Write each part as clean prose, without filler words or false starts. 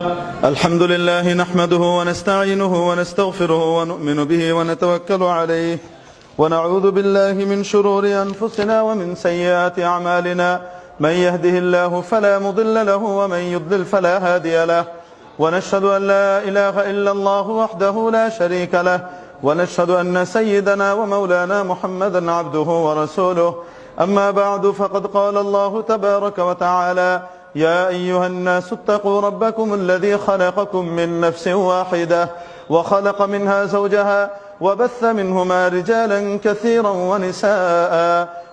الحمد لله نحمده ونستعينه ونستغفره ونؤمن به ونتوكل عليه ونعوذ بالله من شرور أنفسنا ومن سيئات أعمالنا من يهده الله فلا مضل له ومن يضلل فلا هادي له ونشهد أن لا إله إلا الله وحده لا شريك له ونشهد أن سيدنا ومولانا محمدا عبده ورسوله أما بعد فقد قال الله تبارك وتعالى يا أيها الناس اتقوا ربكم الذي خلقكم من نفس واحدة وخلق منها زوجها وبث منهما رجالا كثيرا ونساء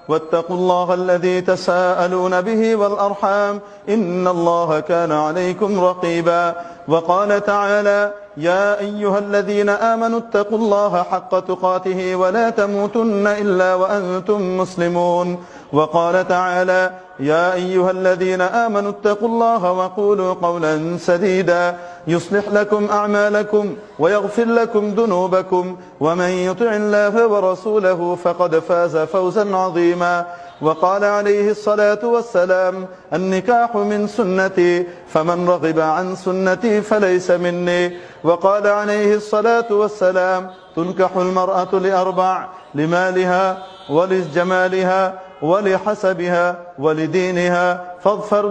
واتقوا الله الذي تساءلون به والأرحام إن الله كان عليكم رقيبا وقال تعالى يا أيها الذين آمنوا اتقوا الله حق تقاته ولا تموتن إلا وأنتم مسلمون وقال تعالى يا أيها الذين آمنوا اتقوا الله وقولوا قولا سديدا يصلح لكم أعمالكم ويغفر لكم ذنوبكم ومن يطع الله ورسوله فقد فاز فوزا عظيما وقال عليه الصلاة والسلام النكاح من سنتي فمن رغب عن سنتي فليس مني وقال عليه الصلاة والسلام تنكح المرأة لأربع لمالها ولجمالها ولحسبها ولدينها فاظفر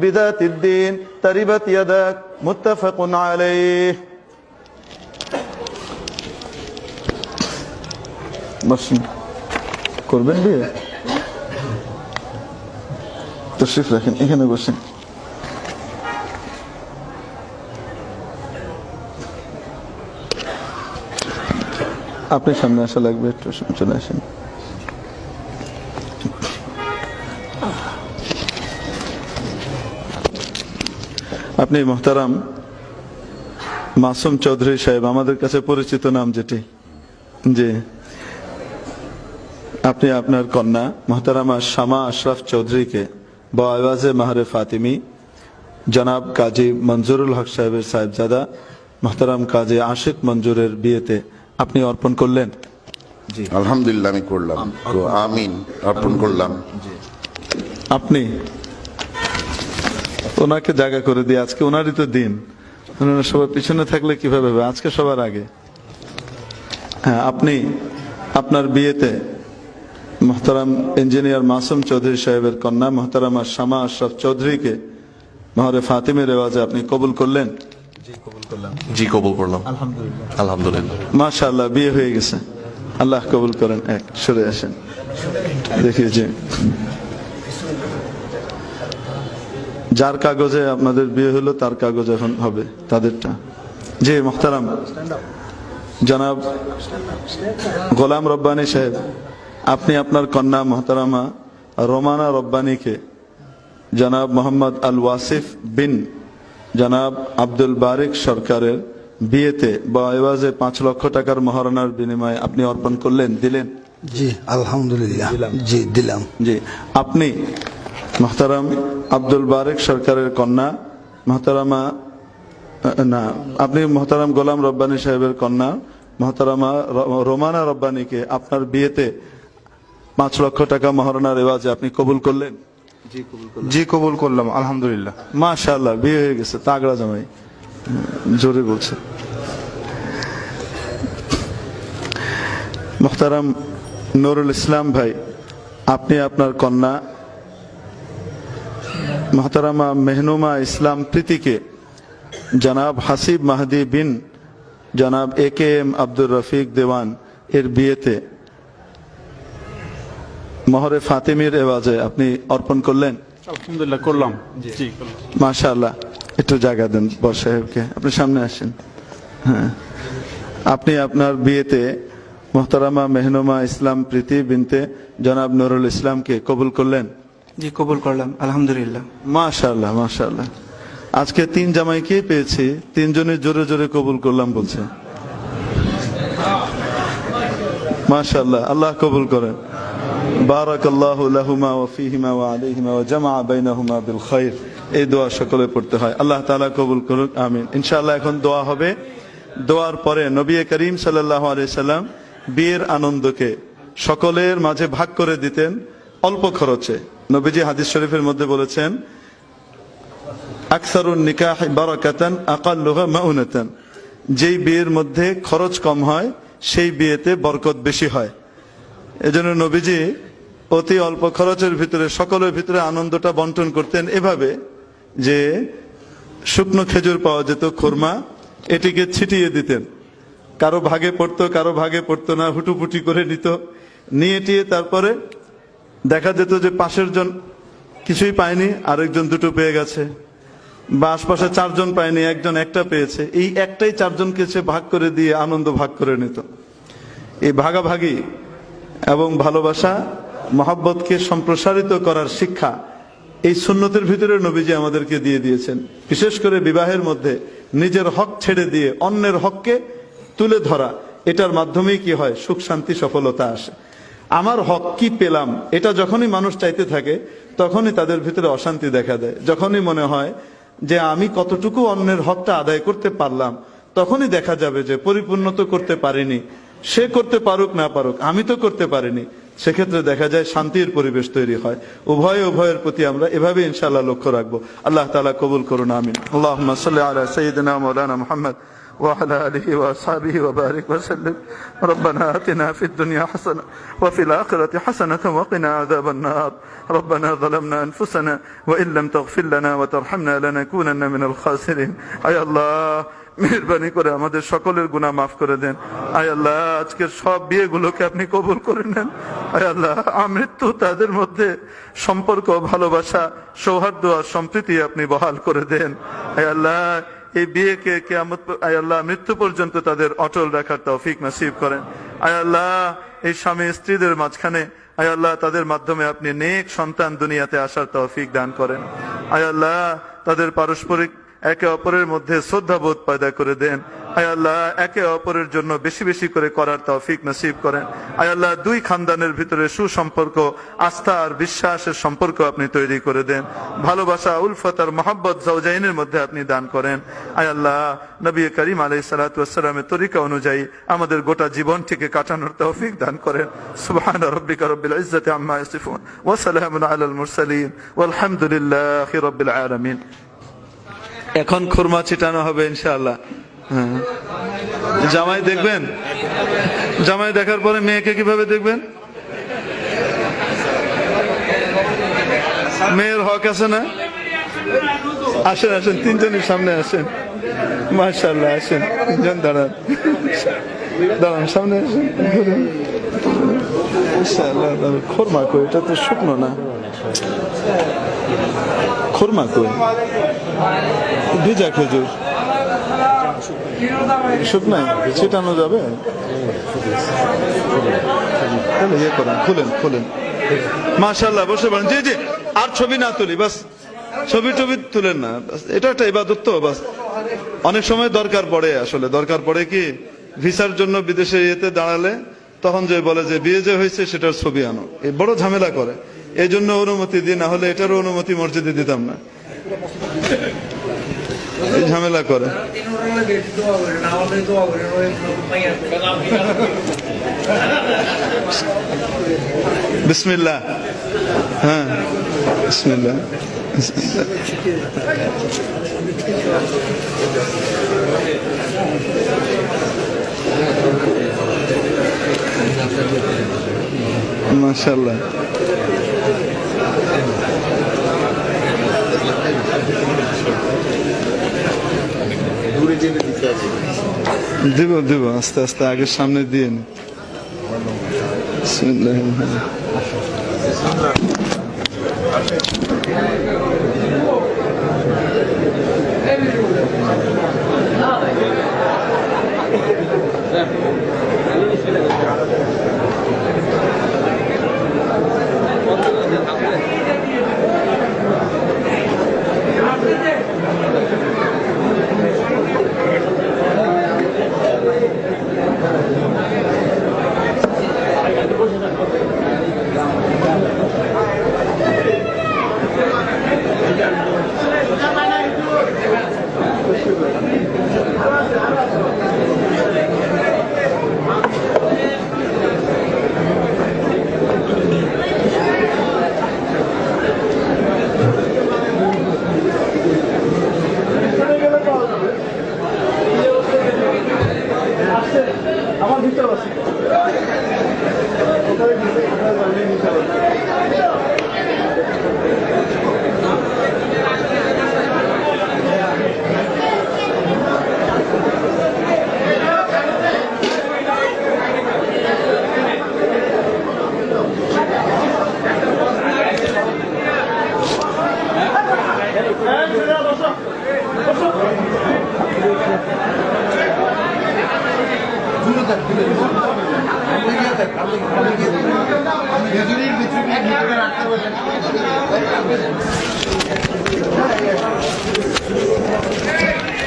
بذات الدين تربت يداك متفق عليه بس করবেন বিয়ে তশরিফ রাখেন এখানে বসেন আপনি সামনে আসা লাগবে একটু চলে আসেন আপনি মোহতারাম মাসুম চৌধুরী সাহেব আমাদের কাছে পরিচিত নাম যেটি জি আপনি আপনার কন্যা মোহতারামা শামা আশরাফ চৌধুরীকে বাওয়াজে মাহরে ফাতিমি জনাব কাজী মঞ্জুরুল হক সাহেবের সাহেবজাদা মোহতারাম কাজী আশিক মঞ্জুরের বিয়েতে আপনি অর্পণ করলেন জি আলহামদুলিল্লাহ আমি করলাম তো আমিন অর্পণ করলাম জি আপনি ওনাকে জায়গা করে দিয়ে আজকে ওনারই তো দিন ওনারা সবার পিছনে থাকলে কিভাবে হবে আজকে সবার আগে হ্যাঁ আপনি আপনার বিয়েতে মোহতারাম ইঞ্জিনিয়ার মাসুম চৌধুরী সাহেবের কন্যা মোহতারামা শামা আশরাফ চৌধুরীকে মাহরে ফাতিমের রেওয়াজে আপনি কবুল করলেন জি কবুল করলাম আলহামদুলিল্লাহ মাশাআল্লাহ বিয়ে হয়ে গেছে আল্লাহ কবুল করেন এক সরে আসেন দেখিয়ে যে যার কাগজে আপনাদের বিয়ে হলো তার কাগজ এখন হবে তাদেরটা জি মোহতারাম জনাব গোলাম রব্বানী সাহেব আপনি আপনার কন্যা মোহতারামা রোমানা রব্বানীকে জনাব মোহাম্মদ আল ওয়াসিফ বিন জনাব আব্দুল বারিক সরকারের বিয়েতে বাওয়াজে 5 লক্ষ টাকার মহারণার বিনিময়ে আপনি অর্পণ করলেন দিলেন জি আলহামদুলিল্লাহ জি দিলাম জি আপনি মোহতারাম আব্দুল বারিক সরকারের কন্যা মোহতারামা না আপনি মোহতারাম গোলাম রব্বানী সাহেবের কন্যা মোহতারামা রোমানা রব্বানীকে আপনার বিয়েতে 5 লক্ষ টাকা মহারণার রেওয়াজে আপনি কবুল করলেন জি কবুল করলাম আলহামদুলিল্লাহ মাশাআল্লাহ বিয়ে হয়ে গেছে তাগড়া জামাই জোরে বলছে মোহতারাম নুরুল ইসলাম ভাই আপনি আপনার কন্যা মোহতারামা মেহনুমা ইসলাম প্রীতিকে জনাব হাসিব মাহদি বিন জনাব AKM আব্দুর রফিক দেওয়ান এর বিয়েতে মহরে ফাতিমির এওয়াজে আপনি অর্পণ করলেন আলহামদুলিল্লাহ করলাম জি মাশাআল্লাহ একটু জায়গা দেন বড় সাহেবকে আপনি সামনে আসেন হ্যাঁ আপনি আপনার বিয়েতে মোহতারামা মেহনুমা ইসলাম প্রীতি বিনতে জনাব নুরুল ইসলামকে কবুল করলেন জি কবুল করলাম আলহামদুলিল্লাহ মাশাআল্লাহ মাশাআল্লাহ আজকে 3 জামাইকে পেয়েছি 3 জনে জোরে জোরে কবুল করলাম বলছে মাশাআল্লাহ আল্লাহ কবুল করেন বারাকাল্লাহু লাহুমা ওয়া ফীহিমা ওয়া আলাইহিমা ওয়া জামআ বাইনাহুমা বিল খায়র এই দোয়া সকলে পড়তে হয় আল্লাহ তাআলা কবুল করুন আমিন ইনশাআল্লাহ এখন দোয়া হবে দোয়ার পরে নবী করিম সাল্লাল্লাহু আলাইহি সাল্লাম বিয়ের আনন্দকে সকলের মাঝে ভাগ করে দিতেন অল্প খরচে নবীজি হাদিস শরীফের মধ্যে বলেছেন আকসারুন নিকাহ বারাকাতান আকাল্লুহা মাউনাতান, যেই বিয়ের মধ্যে খরচ কম হয় সেই বিয়েতে বরকত বেশি হয়। এজন্য নবীজি অতি অল্প খরচের ভিতরে সকলের ভিতরে আনন্দটা বন্টন করতেন এভাবে যে শুকনো খেজুর পাওয়া যেত, খুরমা, এটিকে ছিটিয়ে দিতেন। কারো ভাগে পড়তো, কারো ভাগে পড়তো না, হুটুপুটি করে নিত, নিয়ে টিয়ে তারপরে দেখা যেত যে পাশের জন কিছুই পায়নি, আরেকজন দুটো পেয়ে গেছে, বা আশপাশে চারজন পায়নি, একজন একটা পেয়েছে, এই একটাই চারজনকে সে ভাগ করে দিয়ে আনন্দ ভাগ করে নিত। এই ভাগাভাগি এবং ভালোবাসা মহব্বতকে সম্প্রসারিত করার শিক্ষা এই সুন্নতের ভিতরে নবীজি আমাদেরকে দিয়ে দিয়েছেন। বিশেষ করে বিবাহের মধ্যে নিজের হক ছেড়ে দিয়ে অন্যের হককে তুলে ধরা, এটার মাধ্যমেই কি হয়, সুখ শান্তি সফলতা আসে। আমার হক কি পেলাম, এটা যখনই মানুষ চাইতে থাকে তখনই তাদের ভিতরে অশান্তি দেখা দেয়। যখনই মনে হয় যে আমি কতটুকু অন্যের হকটা আদায় করতে পারলাম, তখনই দেখা যাবে যে পরিপূর্ণ তো করতে পারিনি, সে করতে পারুক না পারুক, আমি তো করতে পারিনি। সেক্ষেত্রে দেখা যায় শান্তির পরিবেশ তৈরি হয়। উভয়ের প্রতি আমরা এভাবে ইনশাআল্লাহ লক্ষ্য রাখবো। আল্লাহ তাআলা কবুল করুন, আমিন। আল্লাহুম্মা সাল্লি আলা সাইয়্যিদিনা মাওলানা মুহাম্মদ وعلى آله وأصحابه وبارك وسلم. ربنا آتنا في الدنيا حسنة وفي الآخرة حسنة وقنا عذاب النار. ربنا ظلمنا أنفسنا وإن لم تغفر لنا وترحمنا لنكونن من الخاسرين. أي الله, মেহেরবানি করে আমাদের সকলের গুনাহ মাফ করে দেন। আয় আল্লাহ, আজকের সব বিয়েগুলোকে আপনি কবুল করে নেন। আয় আল্লাহ, আমৃত্যু তাদের মধ্যে সম্পর্ক, ভালোবাসা, সৌহার্দ্য আর সম্প্রীতি আপনি বহাল করে দেন। আয় আল্লাহ, এই বিয়েকে কিয়ামত, আয় আল্লাহ, মৃত্যু পর্যন্ত তাদের অটল রাখার তৌফিক নসিব করেন। আয় আল্লাহ, এই স্বামী স্ত্রীদের মাঝখানে আয় আল্লাহ তাদের মাধ্যমে আপনি নেক সন্তান দুনিয়াতে আসার তৌফিক দান করেন। আয় আল্লাহ, তাদের পারস্পরিক একে অপরের মধ্যে শ্রদ্ধাবোধ পয়দা করে দেন। আয় আল্লাহ, একে অপরের জন্য বেশি বেশি করে করার তৌফিক নসিব করেন। আয় আল্লাহ, দুই খানদানের ভিতরে সুসম্পর্ক, আস্থা আর বিশ্বাসের সম্পর্ক আপনি তৈরি করে দেন। ভালোবাসা, উলফত আর মহব্বত জাওজাইনের মধ্যে আপনি দান করেন। আয় আল্লাহ, নবী করিম আলাইহিস সালাতু ওয়াস সালামের তরিকা অনুযায়ী আমাদের গোটা জীবনটিকে কাটানোর তৌফিক দান করেন। সুবহানা রাব্বিকা রাব্বিল ইজ্জাতি আম্মা ইয়াসিফুন ওয়া সালামুন আলাল মুরসালিন ওয়ালহামদুলিল্লাহি রাব্বিল আলামিন। এখন খুরমা ছিটানো হবে ইনশাআল্লাহ। জামাই দেখবেন, জামাই দেখার পরে মেয়েকে কিভাবে দেখবেন? মেয়ের হক আছে না? আসেন আসেন, তিনজনের সামনে আসেন। মাশাআল্লাহ, আসেন তিনজন, দাঁড়ান দাঁড়ান, সামনে আসেন। ইনশাআল্লাহ। খুরমা কই? এটা তো শুকনো না। খুরমা কই? ভিজা খেজুর শুকনাই ছিটানো যাবে? তাহলে ইয়ে করেন, খুলেন। মাশাআল্লাহ, বসে পড়েন। জি জি, আর ছবি না তুলি, বাস ছবি টবি তুলেন না, এটা একটা ইবাদত তো, বাস। অনেক সময় দরকার পড়ে, আসলে দরকার পড়ে কি, ভিসার জন্য বিদেশে ইয়েতে দাঁড়ালে তখন যে বলে যে বিয়ে যে হয়েছে সেটার ছবি আনো, এই বড় ঝামেলা করে। এই জন্য অনুমতি দিই, না হলে এটারও অনুমতি মসজিদে দিতাম না, এই ঝামেলা করে। বিসমিল্লাহ। হ্যাঁ, বিসমিল্লাহ। মাশাআল্লাহ। দিব আস্তে আস্তে, আগে সামনে দিয়ে নি।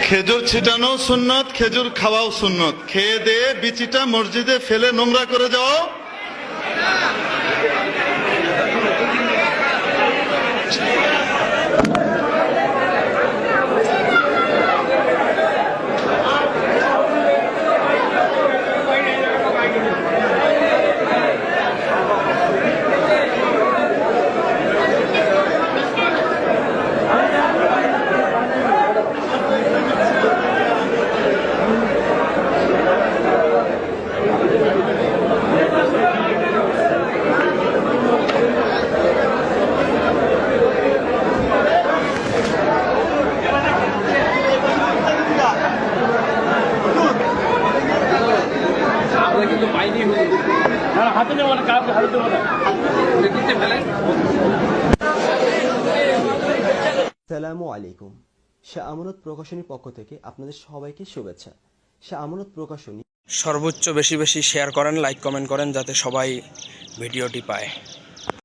খেজুর ছিটানো সুন্নত, খেজুর খাওয়াও সুন্নত। খেয়ে দিয়ে বিচিটা মসজিদে ফেলে নোংরা করে যাও। আসসালামু আলাইকুম। শাহ আমানত প্রকাশনীর পক্ষ থেকে আপনাদের সবাইকে শুভেচ্ছা। শাহ আমানত প্রকাশনী সর্বোচ্চ বেশি বেশি শেয়ার করেন, লাইক কমেন্ট করেন, যাতে সবাই ভিডিওটি পায়।